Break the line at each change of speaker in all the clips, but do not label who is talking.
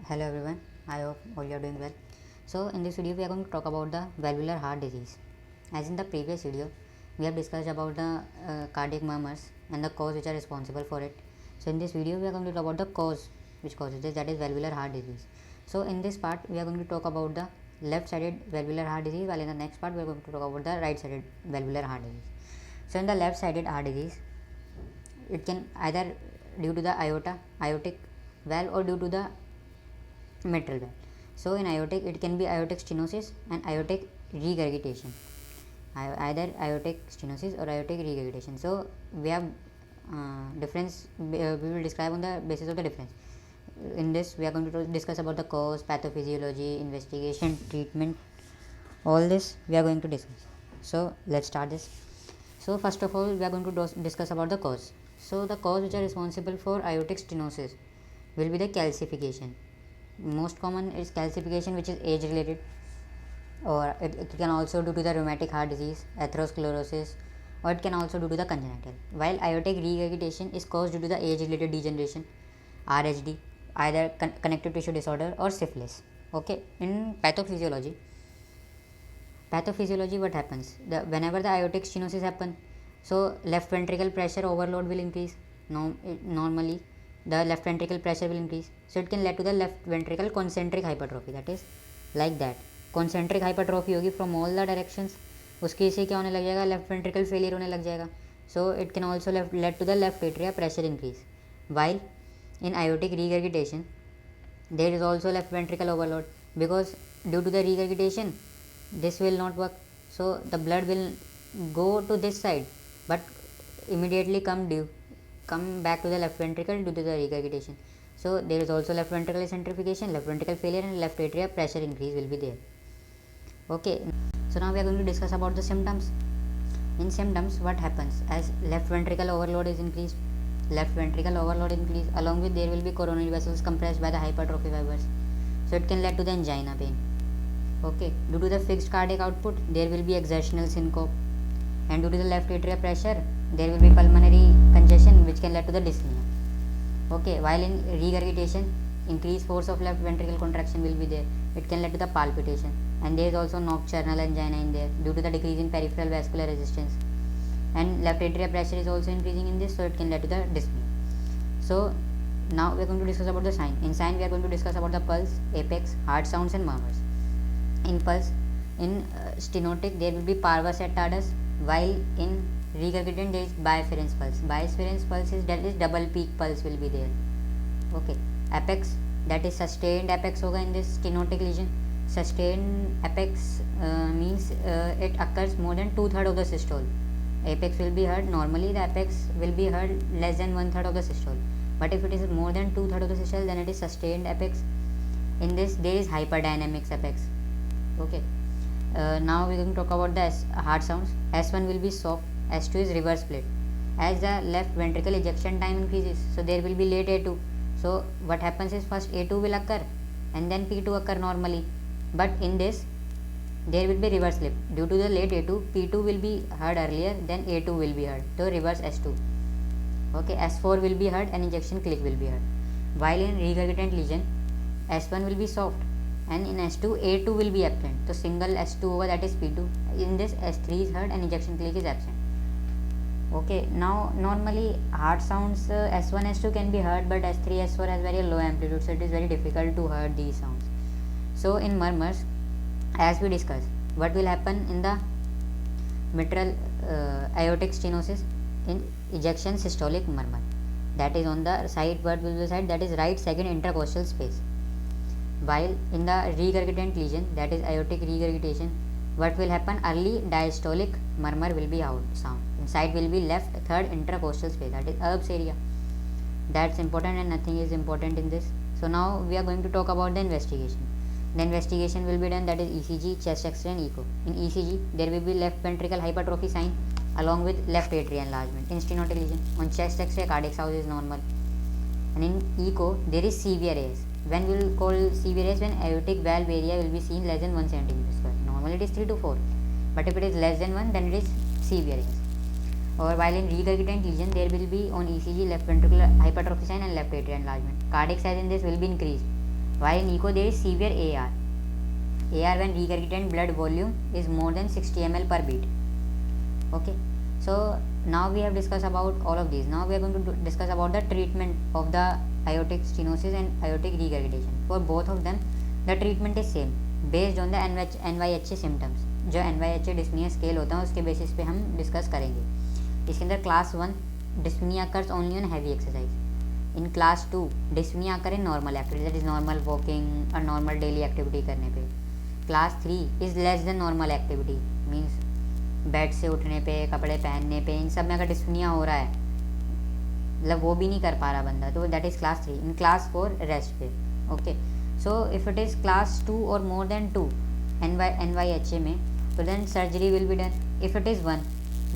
Hello everyone, I hope all you are doing well. So in this video we are going to talk about the valvular heart disease. As in the previous video we have discussed about the cardiac murmurs and the cause which are responsible for it. So in this video we are going to talk about the cause which causes this, that is valvular heart disease. So in this part we are going to talk about the left sided valvular heart disease, while in the next part we are going to talk about the right sided valvular heart disease. So in the left sided heart disease, it can either due to the aortic valve or due to the mitral valve. So in aortic it can be aortic stenosis and aortic regurgitation, either aortic stenosis or aortic regurgitation. So we have difference, we will describe on the basis of the difference. In this we are going to discuss about the cause, pathophysiology, investigation, treatment, all this we are going to discuss. So let's start this. So first of all we are going to discuss about the cause. So the cause which are responsible for aortic stenosis will be the calcification. Most common is calcification, which is age related, or it can also due to the rheumatic heart disease, atherosclerosis, or it can also due to the congenital, while aortic regurgitation is caused due to the age related degeneration, RHD, either connective tissue disorder or syphilis. Okay, in pathophysiology what happens, whenever the aortic stenosis happen, so left ventricle pressure overload will increase. Normally the left ventricle pressure will increase, so it can lead to the left ventricle concentric hypertrophy, that is like that concentric hypertrophy होगी from all the directions, उसकी से क्या होने लग जाएगा, left ventricle failure होने लग जाएगा. So it can also lead to the left atria pressure increase, while in aortic regurgitation there is also left ventricle overload, because due to the regurgitation this will not work, so the blood will go to this side but immediately come back to the left ventricle due to the regurgitation. So there is also left ventricle centrifugation, left ventricle failure, and left atria pressure increase will be there. Okay, so now we are going to discuss about the symptoms. In symptoms what happens, as left ventricle overload is increased, along with there will be coronary vessels compressed by the hypertrophy fibers, so it can lead to the angina pain. Okay, due to the fixed cardiac output there will be exertional syncope, and due to the left atrial pressure there will be pulmonary congestion which can lead to the dyspnea. Okay, while in regurgitation increased force of left ventricle contraction will be there, it can lead to the palpitation, and there is also nocturnal angina in there due to the decrease in peripheral vascular resistance, and left atrial pressure is also increasing in this, so it can lead to the dyspnea. So now we are going to discuss about the sign. In sign we are going to discuss about the pulse, apex, heart sounds and murmurs. In pulse, in stenotic there will be parvus et tardus, while in regurgitant there is biafference pulse. Biafference pulse is, that is double peak pulse will be there. Okay, apex, that is sustained apex होगा in this stenotic lesion. Sustained apex means it occurs more than 2/3 of the systole. Apex will be heard, normally the apex will be heard less than 1/3 of the systole, but if it is more than 2/3 of the systole then it is sustained apex. In this there is hyperdynamic apex. Okay, now we are going to talk about the heart sounds. S1 will be soft, S2 is reverse split. As the left ventricle ejection time increases, so there will be late A2. So what happens is, first A2 will occur and then P2 occur normally, but in this there will be reverse slip. Due to the late A2, P2 will be heard earlier, then A2 will be heard, so reverse S2. Okay, S4 will be heard and ejection click will be heard. While in regurgitant lesion, S1 will be soft and in S2 A2 will be absent, so single S2 होगा, that is P2. In this S3 is heard and ejection click is absent. Okay, now normally heart sounds S1 S2 can be heard, but S3 S4 has very low amplitude, so it is very difficult to hear these sounds. So in murmurs, as we discussed, what will happen in the mitral aortic stenosis, in ejection systolic murmur, that is on the side, what will be the side, that is right second intercostal space. While in the regurgitant lesion, that is aortic regurgitation, what will happen, early diastolic murmur will be out sound, inside will be left third intercostal space, that is Erb's area. That's important and nothing is important in this. So now we are going to talk about the investigation. The investigation will be done, that is ECG, chest X-ray and echo. In ECG there will be left ventricle hypertrophy sign along with left atria enlargement in stenotic lesion. On chest X-ray cardiac sound is normal, and in echo there is severe AS. When we will call severe AS, when aortic valve area will be seen less than 1 cm². Normally it is 3 to 4, but if it is less than 1 then it is severe AS. Or while in regurgitant lesion there will be on ECG left ventricular hypertrophy sign and left atrial enlargement. Cardiac size in this will be increased, while in echo there is severe AR when regurgitant blood volume is more than 60 ml per beat. Okay, so now we have discussed about all of these. Now we are going to discuss about the treatment of the aortic stenosis and aortic regurgitation. For both of them the treatment is same based on the NYHA symptoms. जो NYHA dyspnoea scale होता है उसके basis पे हम discuss करेंगे. इसके अंदर class 1 dyspnoea occurs only on heavy exercise. In class 2 dyspnoea occur in normal activity, that is normal walking और नॉर्मल डेली एक्टिविटी करने पे. Class 3 is less than normal activity, means bed से उठने पे, कपड़े पहनने पे, इन सब में अगर डिस्पनिया हो रहा है, मतलब वो भी नहीं कर पा रहा बंदा, तो that is class 3. In class 4 rest पे. Okay, so if it is class 2 और मोर देन 2 NYHA में, तो then surgery will be done. If it is 1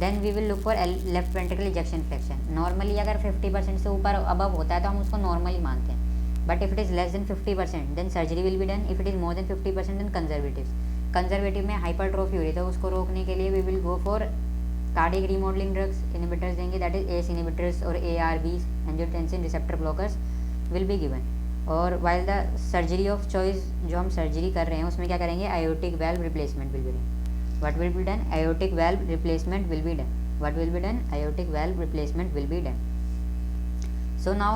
then we will look for left ventricle ejection fraction. Normally अगर 50% से ऊपर above होता है तो हम उसको नॉर्मली मानते हैं, but if it is less than 50% then surgery will be done. If it is more than 50% then conservative में हाइपरट्रोफी हो रही है तो उसको रोकने के लिए we will go for cardiac remodelling drugs, inhibitors देंगे, दैट इज ACE इनहिबिटर्स और ARBs, angiotensin receptor blockers will be given. और while the surgery of choice जो हम सर्जरी कर रहे हैं उसमें क्या करेंगे, aortic valve replacement will be done. What will be done? Aortic valve replacement will be done. What will be done? Aortic valve replacement will be done. So now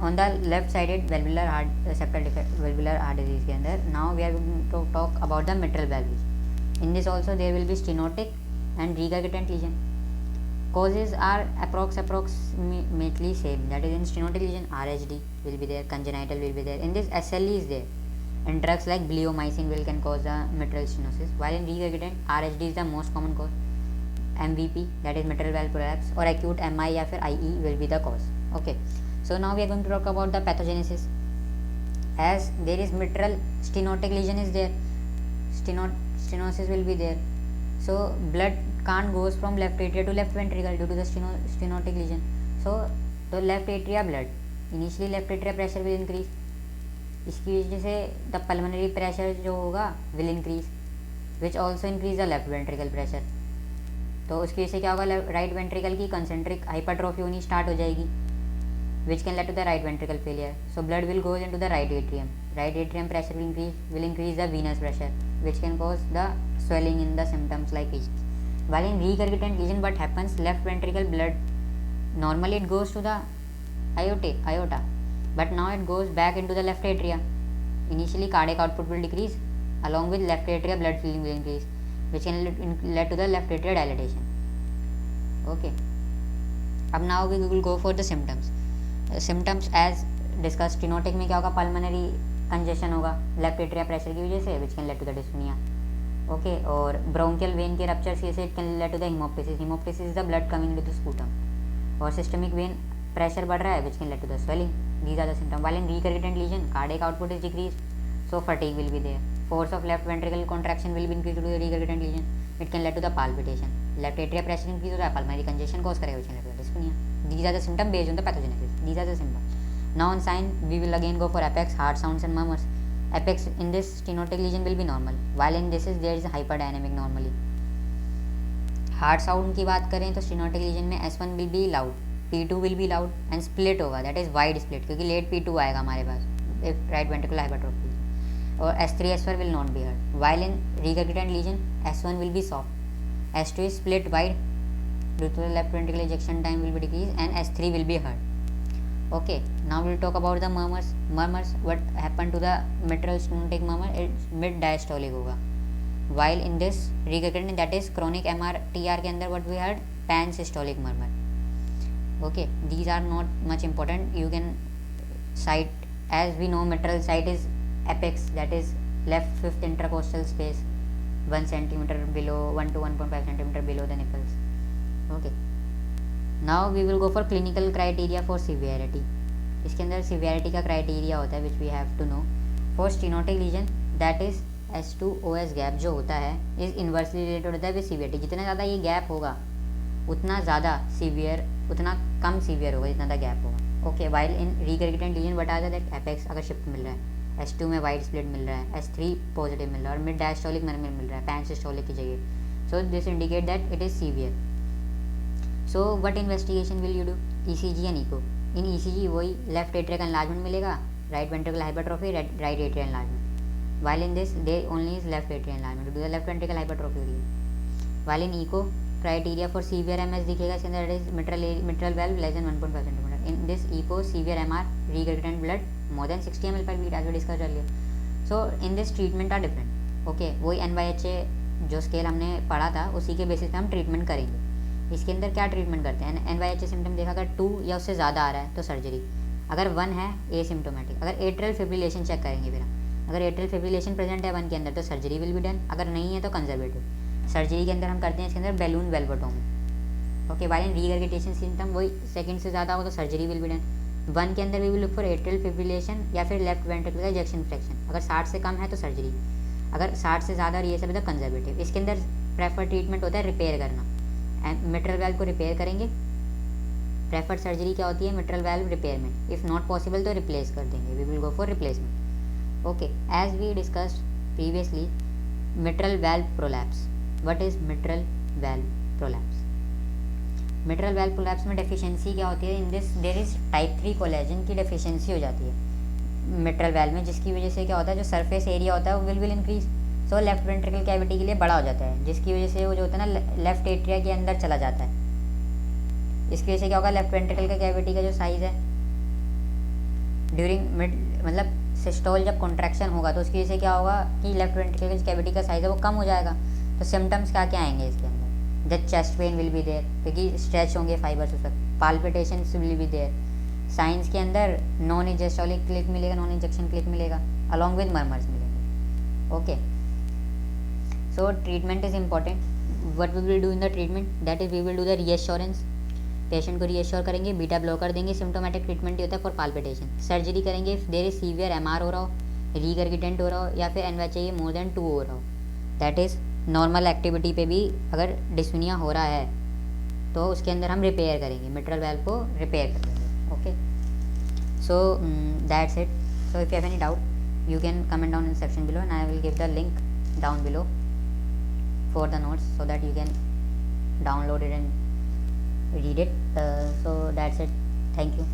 on the left sided valvular heart valvular heart disease के अंदर now we are going to talk about the mitral valve. In this also there will be stenotic and regurgitant lesion. Causes are approximately same. That is in stenotic lesion RHD will be there, congenital will be there. In this SLE is there. And drugs like bleomycin will can cause the mitral stenosis, while in regurgitant RHD is the most common cause. MVP, that is mitral valve prolapse, or acute MI या फिर IE will be the cause. Okay, so now we are going to talk about the pathogenesis. As there is mitral stenotic lesion is there, stenosis will be there, so blood can't goes from left atria to left ventricle due to the stenotic lesion. So the left atria blood, initially left atria pressure will increase. इसकी वजह से the pulmonary pressure जो होगा will increase, which also increase the left ventricle pressure. तो उसकी वजह से क्या होगा, राइट वेंट्रिकल की कंसेंट्रिक हाइपरट्रोफी होनी स्टार्ट हो जाएगी, which can lead to the right ventricle failure. So blood will goes into the right atrium pressure will increase the venous pressure, which can cause the swelling in the symptoms like lesions. While in regurgitant lesion what happens, left ventricle blood normally it goes to the aorta, but now it goes back into the left atria. Initially cardiac output will decrease, along with left atria blood filling will increase, which can lead to the left atria dilatation. Okay, अब now we will go for the symptoms. Symptoms as discussed, stenotic में क्या होगा, pulmonary congestion होगा left atria pressure की वजह से, which can lead to the dyspnea. ओके, और ब्रोंकियल वेन के रप्चर से it can lead to the haemoptysis. Haemoptysis is the blood coming to the sputum. और सिस्टमिक वेन प्रेशर बढ़ रहा है, which can lead to the swelling. These are the symptom. While in recurrent lesion cardiac output is decrease, so fatigue will be there. Force of left ventricle contraction will be increase to the recurrent lesion. It can lead to the palpitation. Left atria pressure increase हो रहा है, pulmonary congestion cause करेगा, which can lead to the dyspnoea. These are the symptom based on the pathogenesis. These are the symptom. Now on sign we will again go for apex, heart sounds and murmurs. Apex in this stenotic lesion will be normal, while in this is there is hyperdynamic normally. Heart sound की बात करें तो stenotic lesion में S1 will be loud, P2 will be loud and split होगा, that is wide split, क्योंकि late P2 आएगा हमारे पास if right ventricular hypertrophy. और S3 S4 will not be heard. While in regurgitant lesion S1 will be soft, S2 is split wide due to the left ventricular ejection time will be decreased, and S3 will be heard. Okay, now we'll talk about the murmurs. What happened to the mitral stenotic murmur, it's mid diastolic होगा. While in this regurgitant, that is chronic MR-TR के अंदर what we heard, pan systolic murmur. Okay, these are not much important. You can cite, as we know mitral site is apex, that is left fifth intercostal space, 1 centimeter below, 1 to 1.5 centimeter below the nipples. Okay, now we will go for clinical criteria for severity. इसके अंदर severity का criteria होता है which we have to know. For stenotic lesion, that is S2-OS gap जो होता है is inversely related होता है with severity. जितना ज़्यादा ये gap होगा उतना ज़्यादा severe, उतना कम severe होगा जितना ज़्यादा gap होगा. Okay, while in regurgitant lesion बता दें that apex अगर shift मिल रहा है, S2 में wide split मिल रहा है, S3 positive मिल रहा है और mid diastolic murmur मिल रहा है pan systolic की जगह, so this indicate that it is severe. So what investigation will you do? ECG and echo. In ECG वही लेफ्ट एट्रिया का enlargement मिलेगा, right ventricle hypertrophy, right atrial enlargement. While in this, there only is left atrial enlargement to do the left ventricle hypertrophy only. While in echo, criteria for severe MS दिखेगा इसके अंदर, is mitral valve less than 1.5 centimeter. In this echo, severe MR, regurgitant blood more than 60 ml per beat as we discussed earlier. So in this treatment are different. Okay, वही NYHA जो scale हमने पढ़ा था उसी के basis पे हम treatment करेंगे. इसके अंदर क्या ट्रीटमेंट करते हैं? NYHA सिम्टम देखा, अगर 2 या उससे ज़्यादा आ रहा है तो सर्जरी, अगर 1 है एसिम्टोमेटिक. अगर एट्रियल फिब्रिलेशन चेक करेंगे फिर, अगर एट्रियल फिब्रिलेशन प्रेजेंट है 1 के अंदर तो सर्जरी विल बी डन. अगर नहीं है तो कंजर्वेटिव. सर्जरी के अंदर हम करते हैं इसके अंदर balloon valvotomy. Okay, while in regurgitation symptom वही सेकंड से ज़्यादा हो तो सर्जरी विल बी डन. 1 के अंदर we will look for atrial fibrillation या फिर लेफ्ट वेंट्रिकुलर इजेक्शन फ्रैक्शन. अगर 60 से कम है तो सर्जरी, अगर 60 से ज़्यादा और ये सब है तो कंजर्वेटिव. इसके अंदर प्रेफर ट्रीटमेंट होता है रिपेयर करना. मिट्रल वाल्व को रिपेयर करेंगे. प्रेफर्ड सर्जरी क्या होती है? Mitral valve repairment. If not possible तो रिप्लेस कर देंगे. We will go for replacement. Okay, as we discussed previously, mitral valve prolapse. What is mitral valve prolapse? Mitral valve prolapse में deficiency क्या होती है? In this there is type 3 collagen की deficiency हो जाती है मिट्रल वाल्व में, जिसकी वजह से क्या होता है, जो सरफेस एरिया होता है वो will increase. So left ventricle cavity के लिए बड़ा हो जाता है, जिसकी वजह से वो जो होता है ना लेफ्ट एट्रिया के अंदर चला जाता है. इसकी वजह से क्या होगा? लेफ्ट वेंट्रिकल का कैविटी का जो साइज़ है ड्यूरिंग मिड मतलब सिस्टोल जब कॉन्ट्रैक्शन होगा तो उसकी वजह से क्या होगा कि लेफ्ट वेंट्रिकल की कैविटी का साइज़ है वो कम हो जाएगा. तो सिम्टम्स क्या क्या आएंगे इसके अंदर? The chest pain will be there क्योंकि स्ट्रेच होंगे फाइबर्स उस वक्त. Palpitations will be there. Signs के अंदर नॉन इंजेस्टोलिक क्लिक मिलेगा, नॉन इंजेक्शन क्लिक मिलेगा, अलॉन्ग विद मर्मर्स मिलेंगे. Okay, so treatment is important. what we will do in the treatment, that is we will do the reassurance. Patient को reassure करेंगे, beta blocker देंगे. Symptomatic treatment होता है for palpitation. Surgery करेंगे if there is severe MR हो रहा हो, रीगर्गिटेंट हो रहा हो या फिर एनवाईएचए मोर देन 2 हो रहा हो. दैट इज़ नॉर्मल एक्टिविटी पे भी अगर डिस्फिनिया हो रहा है तो उसके अंदर हम रिपेयर करेंगे, मिट्रल वाल्व को रिपेयर कर देंगे. Okay, so that's it. So if you have any doubt you can comment down in section below and I will give the link down below for the notes so that you can download it and read it. So that's it. Thank you.